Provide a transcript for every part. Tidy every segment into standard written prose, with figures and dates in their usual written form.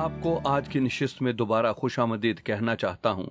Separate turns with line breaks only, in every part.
आपको आज की नशिस्त में दोबारा खुशामदीद कहना चाहता हूँ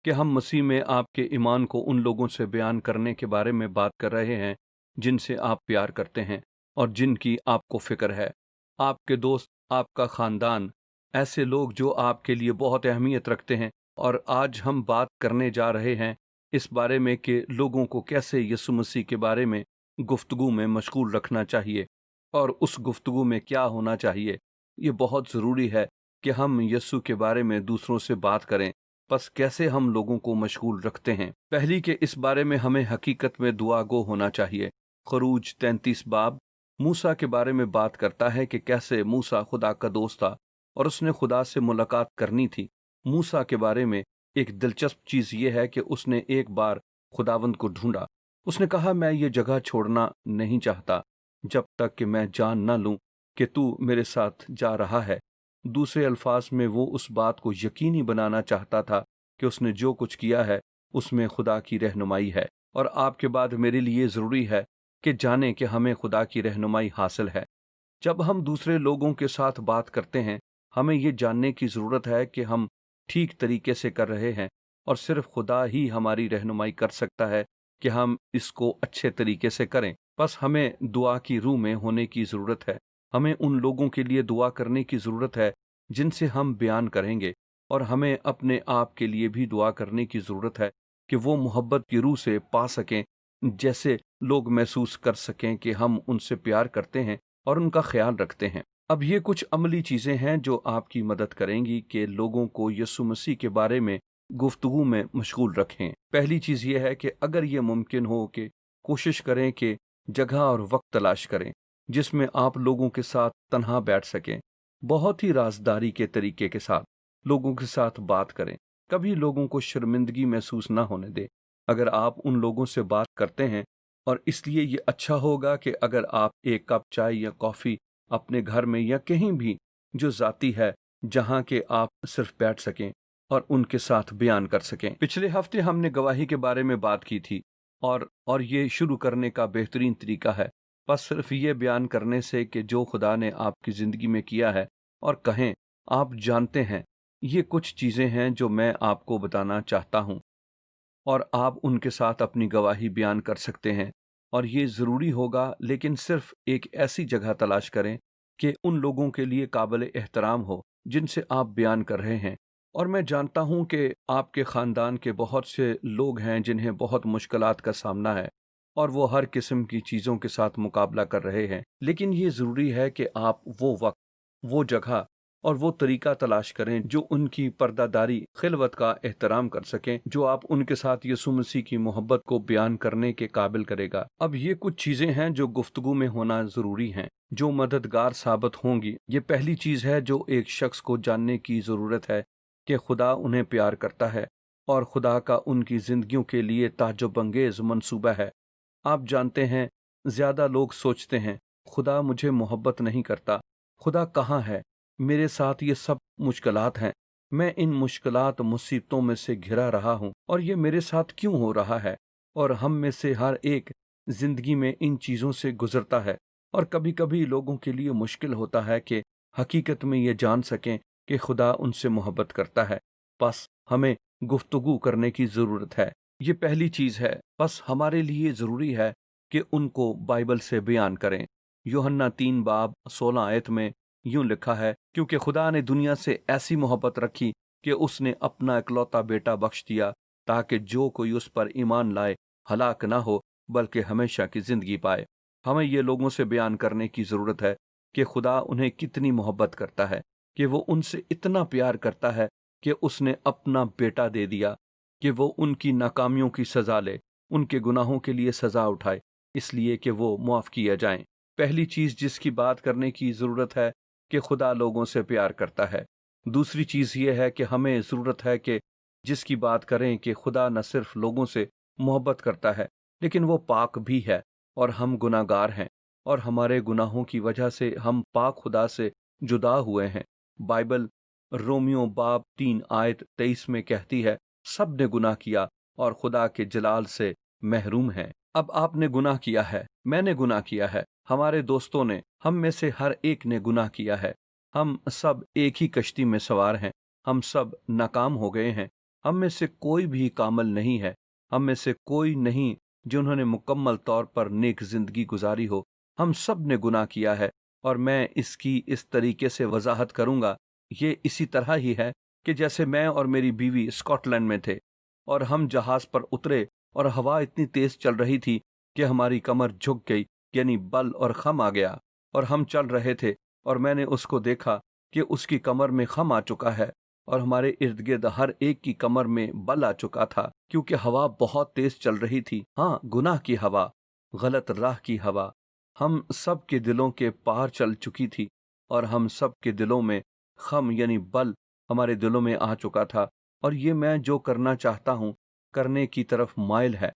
कि हम मसीह में आपके ईमान को उन लोगों से बयान करने के बारे में बात कर रहे हैं जिनसे आप प्यार करते हैं और जिनकी आपको फिक्र है। आपके दोस्त, आपका ख़ानदान, ऐसे लोग जो आपके लिए बहुत अहमियत रखते हैं। और आज हम बात करने जा रहे हैं इस बारे में कि लोगों को कैसे यीशु मसीह के बारे में गुफ्तगू में मशगूल रखना चाहिए और उस गुफ्तगू में क्या होना चाहिए। ये बहुत ज़रूरी है कि हम यीशु के बारे में दूसरों से बात करें। बस कैसे हम लोगों को मशगूल रखते हैं। पहली के इस बारे में हमें हकीकत में दुआ गो होना चाहिए। खरूज 33 बाब मूसा के बारे में बात करता है कि कैसे मूसा खुदा का दोस्त था और उसने खुदा से मुलाकात करनी थी। मूसा के बारे में एक दिलचस्प चीज़ ये है कि उसने एक बार खुदावंद को ढूंढा। उसने कहा, मैं ये जगह छोड़ना नहीं चाहता जब तक कि मैं जान न लूं कि तू मेरे साथ जा रहा है। दूसरे अल्फाज में वो उस बात को यकीनी बनाना चाहता था कि उसने जो कुछ किया है उसमें खुदा की रहनुमाई है। और आपके बाद मेरे लिए ज़रूरी है कि जाने कि हमें खुदा की रहनुमाई हासिल है। जब हम दूसरे लोगों के साथ बात करते हैं, हमें ये जानने की ज़रूरत है कि हम ठीक तरीके से कर रहे हैं और सिर्फ खुदा ही हमारी रहनुमाई कर सकता है कि हम इसको अच्छे तरीके से करें। बस हमें दुआ की रूह में होने की ज़रूरत है। हमें उन लोगों के लिए दुआ करने की ज़रूरत है जिनसे हम बयान करेंगे, और हमें अपने आप के लिए भी दुआ करने की ज़रूरत है कि वो मोहब्बत की रूह से पा सकें, जैसे लोग महसूस कर सकें कि हम उनसे प्यार करते हैं और उनका ख्याल रखते हैं। अब ये कुछ अमली चीज़ें हैं जो आपकी मदद करेंगी कि लोगों को यीशु मसीह के बारे में गुफ्तगू में मशगूल रखें। पहली चीज़ ये है कि अगर ये मुमकिन हो कि कोशिश करें कि जगह और वक्त तलाश करें जिसमें आप लोगों के साथ तन्हा बैठ सकें। बहुत ही राजदारी के तरीके के साथ लोगों के साथ बात करें। कभी लोगों को शर्मिंदगी महसूस ना होने दें अगर आप उन लोगों से बात करते हैं। और इसलिए ये अच्छा होगा कि अगर आप एक कप चाय या कॉफ़ी अपने घर में या कहीं भी जो ज़ाती है जहाँ के आप सिर्फ बैठ सकें और उनके साथ बयान कर सकें। पिछले हफ्ते हमने गवाही के बारे में बात की थी और ये शुरू करने का बेहतरीन तरीका है बस सिर्फ ये बयान करने से कि जो खुदा ने आपकी ज़िंदगी में किया है, और कहें, आप जानते हैं ये कुछ चीज़ें हैं जो मैं आपको बताना चाहता हूँ, और आप उनके साथ अपनी गवाही बयान कर सकते हैं। और ये ज़रूरी होगा, लेकिन सिर्फ एक ऐसी जगह तलाश करें कि उन लोगों के लिए काबिल एहतराम हो जिनसे आप बयान कर रहे हैं। और मैं जानता हूँ कि आपके ख़ानदान के बहुत से लोग हैं जिन्हें बहुत मुश्किलात का सामना है और वो हर किस्म की चीज़ों के साथ मुकाबला कर रहे हैं। लेकिन ये ज़रूरी है कि आप वो वक्त, वो जगह और वो तरीका तलाश करें जो उनकी पर्दादारी खिलवत का एहतराम कर सकें, जो आप उनके साथ यीशु मसीह की मोहब्बत को बयान करने के काबिल करेगा। अब ये कुछ चीज़ें हैं जो गुफ्तगू में होना ज़रूरी हैं, जो मददगार साबित होंगी। ये पहली चीज़ है जो एक शख्स को जानने की ज़रूरत है कि खुदा उन्हें प्यार करता है और खुदा का उनकी ज़िंदगियों के लिए ताज्जुब अंगेज़ मंसूबा है। आप जानते हैं, ज़्यादा लोग सोचते हैं, खुदा मुझे मोहब्बत नहीं करता, खुदा कहाँ है, मेरे साथ ये सब मुश्किलात हैं, मैं इन मुश्किलात मुसीबतों में से घिरा रहा हूँ और ये मेरे साथ क्यों हो रहा है। और हम में से हर एक जिंदगी में इन चीज़ों से गुजरता है, और कभी कभी लोगों के लिए मुश्किल होता है कि हकीकत में ये जान सकें कि खुदा उनसे मोहब्बत करता है। बस हमें गुफ्तगू करने की ज़रूरत है। ये पहली चीज़ है। बस हमारे लिए ज़रूरी है कि उनको बाइबल से बयान करें। यूहन्ना 3 बाब 16 आयत में यूं लिखा है, क्योंकि खुदा ने दुनिया से ऐसी मोहब्बत रखी कि उसने अपना इकलौता बेटा बख्श दिया, ताकि जो कोई उस पर ईमान लाए हलाक ना हो बल्कि हमेशा की जिंदगी पाए। हमें ये लोगों से बयान करने की ज़रूरत है कि खुदा उन्हें कितनी मोहब्बत करता है, कि वो उनसे इतना प्यार करता है कि उसने अपना बेटा दे दिया कि वो उनकी नाकामियों की सज़ा ले, उनके गुनाहों के लिए सज़ा उठाए, इसलिए कि वो मुआफ़ किया जाएं। पहली चीज़ जिसकी बात करने की ज़रूरत है कि खुदा लोगों से प्यार करता है। दूसरी चीज़ ये है कि हमें ज़रूरत है कि जिसकी बात करें कि खुदा न सिर्फ लोगों से मोहब्बत करता है, लेकिन वो पाक भी है और हम गुनाहगार हैं, और हमारे गुनाहों की वजह से हम पाक खुदा से जुदा हुए हैं। बाइबल रोमियो बाब 3 आयत 23 में कहती है, सब ने गुनाह किया और खुदा के जलाल से महरूम हैं। अब आपने गुनाह किया है, मैंने गुनाह किया है, हमारे दोस्तों ने, हम में से हर एक ने गुनाह किया है। हम सब एक ही कश्ती में सवार हैं, हम सब नाकाम हो गए हैं। हम में से कोई भी कामिल नहीं है, हम में से कोई नहीं जिन्होंने मुकम्मल तौर पर नेक जिंदगी गुजारी हो। हम सब ने गुनाह किया है, और मैं इसकी इस तरीके से वजाहत करूंगा। ये इसी तरह ही है कि जैसे मैं और मेरी बीवी स्कॉटलैंड में थे, और हम जहाज पर उतरे, और हवा इतनी तेज चल रही थी कि हमारी कमर झुक गई, यानी बल और खम आ गया। और हम चल रहे थे, और मैंने उसको देखा कि उसकी कमर में खम आ चुका है, और हमारे इर्द गिर्द हर एक की कमर में बल आ चुका था, क्योंकि हवा बहुत तेज चल रही थी। हाँ, गुनाह की हवा, गलत राह की हवा हम सब के दिलों के पार चल चुकी थी, और हम सब के दिलों में खम यानी बल हमारे दिलों में आ चुका था। और ये मैं जो करना चाहता हूँ करने की तरफ माइल है,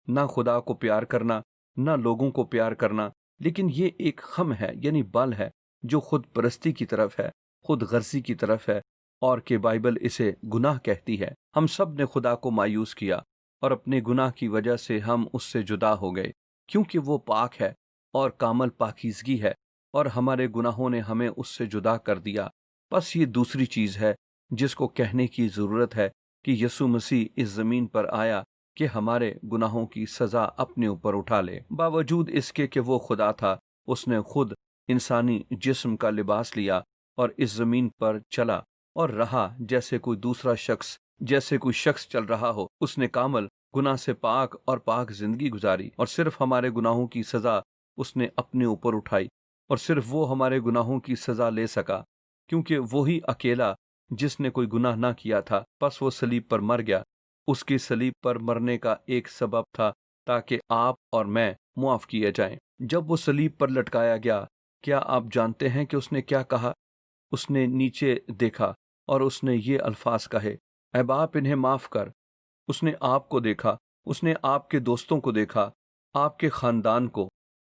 ना खुदा को प्यार करना, ना लोगों को प्यार करना, लेकिन ये एक खम है यानी बल है जो खुद परस्ती की तरफ है, खुद गर्जी की तरफ है, और कि बाइबल इसे गुनाह कहती है। हम सब ने खुदा को मायूस किया, और अपने गुनाह की वजह से हम उससे जुदा हो गए, क्योंकि वो पाक है और कामल पाकीज़गी है, और हमारे गुनाहों ने हमें उससे जुदा कर दिया। बस ये दूसरी चीज़ है जिसको कहने की ज़रूरत है कि यीशु मसीह इस ज़मीन पर आया कि हमारे गुनाहों की सज़ा अपने ऊपर उठा ले। बावजूद इसके कि वो खुदा था, उसने खुद इंसानी जिस्म का लिबास लिया और इस ज़मीन पर चला और रहा जैसे कोई दूसरा शख्स, जैसे कोई शख्स चल रहा हो। उसने कामल गुनाह से पाक और पाक जिंदगी गुजारी, और सिर्फ हमारे गुनाहों की सज़ा उसने अपने ऊपर उठाई, और सिर्फ वो हमारे गुनाहों की सज़ा ले सका, क्योंकि वही अकेला जिसने कोई गुनाह ना किया था, बस वो सलीब पर मर गया। उसकी सलीब पर मरने का एक सबब था ताकि आप और मैं मुआफ किए जाएं। जब वो सलीब पर लटकाया गया, क्या आप जानते हैं कि उसने क्या कहा? उसने नीचे देखा और उसने ये अल्फाज कहे, ऐ बाप इन्हें माफ कर। उसने आपको देखा, उसने आपके दोस्तों को देखा, आपके खानदान को,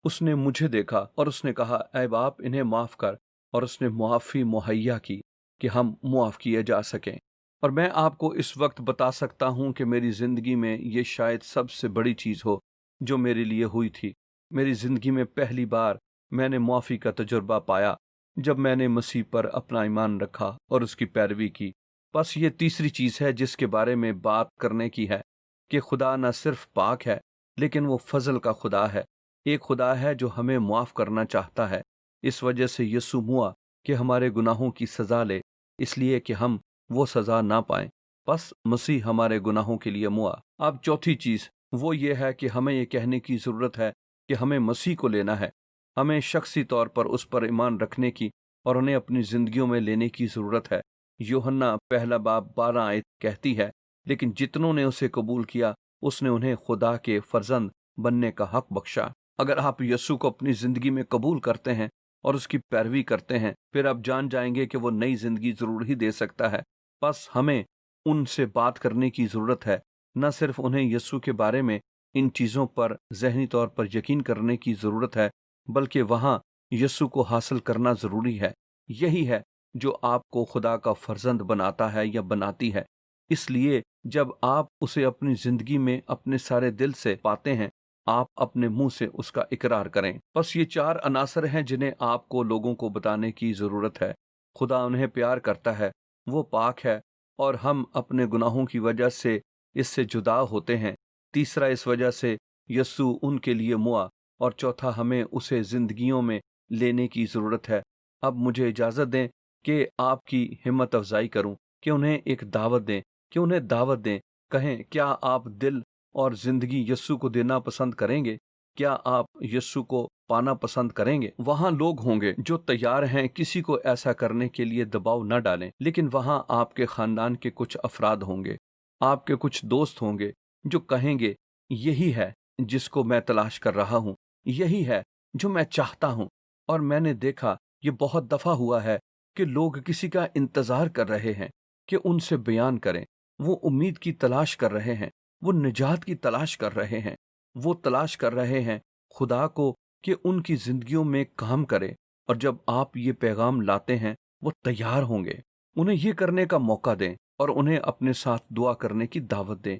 उसने मुझे देखा, और उसने कहा, ऐ बाप इन्हें माफ कर। और उसने मुआफ़ी मुहैया की कि हम मुआफ किए जा सकें। और मैं आपको इस वक्त बता सकता हूं कि मेरी जिंदगी में ये शायद सबसे बड़ी चीज हो जो मेरे लिए हुई थी। मेरी जिंदगी में पहली बार मैंने मुआफ़ी का तजुर्बा पाया जब मैंने मसीह पर अपना ईमान रखा और उसकी पैरवी की। बस ये तीसरी चीज है जिसके बारे में बात करने की है कि खुदा न सिर्फ पाक है, लेकिन वो फजल का खुदा है। एक खुदा है जो हमें मुआफ करना चाहता है। इस वजह से यीशु मुआ कि हमारे गुनाहों की सजा ले, इसलिए कि हम वो सजा ना पाएं। बस मसीह हमारे गुनाहों के लिए मुआ। अब चौथी चीज वो ये है कि हमें ये कहने की जरूरत है कि हमें मसीह को लेना है। हमें शख्सी तौर पर उस पर ईमान रखने की और उन्हें अपनी जिंदगियों में लेने की जरूरत है। यूहन्ना पहला बाब 12 आयत कहती है, लेकिन जितनों ने उसे कबूल किया उसने उन्हें खुदा के फर्जंद बनने का हक बख्शा। अगर आप यीशु को अपनी जिंदगी में कबूल करते हैं और उसकी पैरवी करते हैं, फिर आप जान जाएंगे कि वो नई जिंदगी जरूर ही दे सकता है। बस हमें उनसे बात करने की जरूरत है, न सिर्फ उन्हें यीशु के बारे में इन चीजों पर जहनी तौर पर यकीन करने की जरूरत है, बल्कि वहां यीशु को हासिल करना जरूरी है। यही है जो आपको खुदा का फर्जंद बनाता है या बनाती है। इसलिए जब आप उसे अपनी जिंदगी में अपने सारे दिल से पाते हैं, आप अपने मुंह से उसका इकरार करें। बस ये 4 अनासर हैं जिन्हें आपको लोगों को बताने की जरूरत है। खुदा उन्हें प्यार करता है, वो पाक है, और हम अपने गुनाहों की वजह से इससे जुदा होते हैं। तीसरा, इस वजह से यस्सु उनके लिए मुआ, और चौथा, हमें उसे जिंदगियों में लेने की जरूरत है। अब मुझे इजाजत दें कि आपकी हिम्मत अफजाई करूं, कि उन्हें एक दावत दें, कि उन्हें दावत दें। कहें, क्या आप दिल और जिंदगी यस्सु को देना पसंद करेंगे? क्या आप यस्सु को पाना पसंद करेंगे? वहां लोग होंगे जो तैयार हैं किसी को ऐसा करने के लिए दबाव न डालें, लेकिन वहां आपके खानदान के कुछ अफराद होंगे, आपके कुछ दोस्त होंगे जो कहेंगे, यही है जिसको मैं तलाश कर रहा हूं, यही है जो मैं चाहता हूं। और मैंने देखा, ये बहुत दफा हुआ है कि लोग किसी का इंतजार कर रहे हैं कि उनसे बयान करें। वो उम्मीद की तलाश कर रहे हैं, वो निजात की तलाश कर रहे हैं, वो तलाश कर रहे हैं खुदा को कि उनकी जिंदगियों में काम करे। और जब आप ये पैगाम लाते हैं, वो तैयार होंगे। उन्हें ये करने का मौका दें और उन्हें अपने साथ दुआ करने की दावत दें।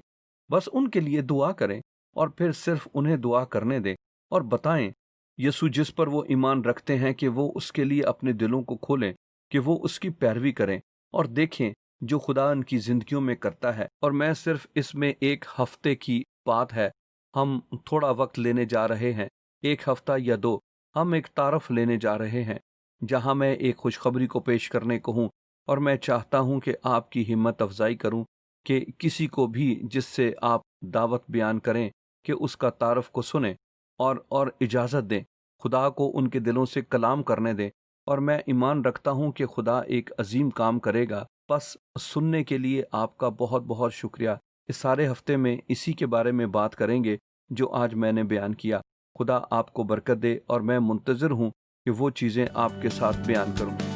बस उनके लिए दुआ करें, और फिर सिर्फ उन्हें दुआ करने दें और बताएं यीशु जिस पर वो ईमान रखते हैं कि वो उसके लिए अपने दिलों को खोलें کہ وہ اس کی پیروی کریں اور دیکھیں جو خدا ان کی زندگیوں میں کرتا ہے۔ اور میں صرف اس میں ایک ہفتے کی بات ہے، ہم تھوڑا وقت لینے جا رہے ہیں، 1 ہفتہ یا 2، ہم ایک تعارف لینے جا رہے ہیں جہاں میں ایک خوشخبری کو پیش کرنے کو ہوں، اور میں چاہتا ہوں کہ آپ کی ہمت افزائی کروں کہ کسی کو بھی جس سے آپ دعوت بیان کریں کہ اس کا تعارف کو سنیں اور اجازت دیں، خدا کو ان کے دلوں سے کلام کرنے دیں، اور میں ایمان رکھتا ہوں کہ خدا ایک عظیم کام کرے گا۔ بس سننے کے لیے آپ کا بہت بہت شکریہ۔ اس سارے ہفتے میں اسی کے بارے میں بات کریں گے جو آج میں نے بیان کیا۔ خدا آپ کو برکت دے، اور میں منتظر ہوں کہ وہ چیزیں آپ کے ساتھ بیان کروں۔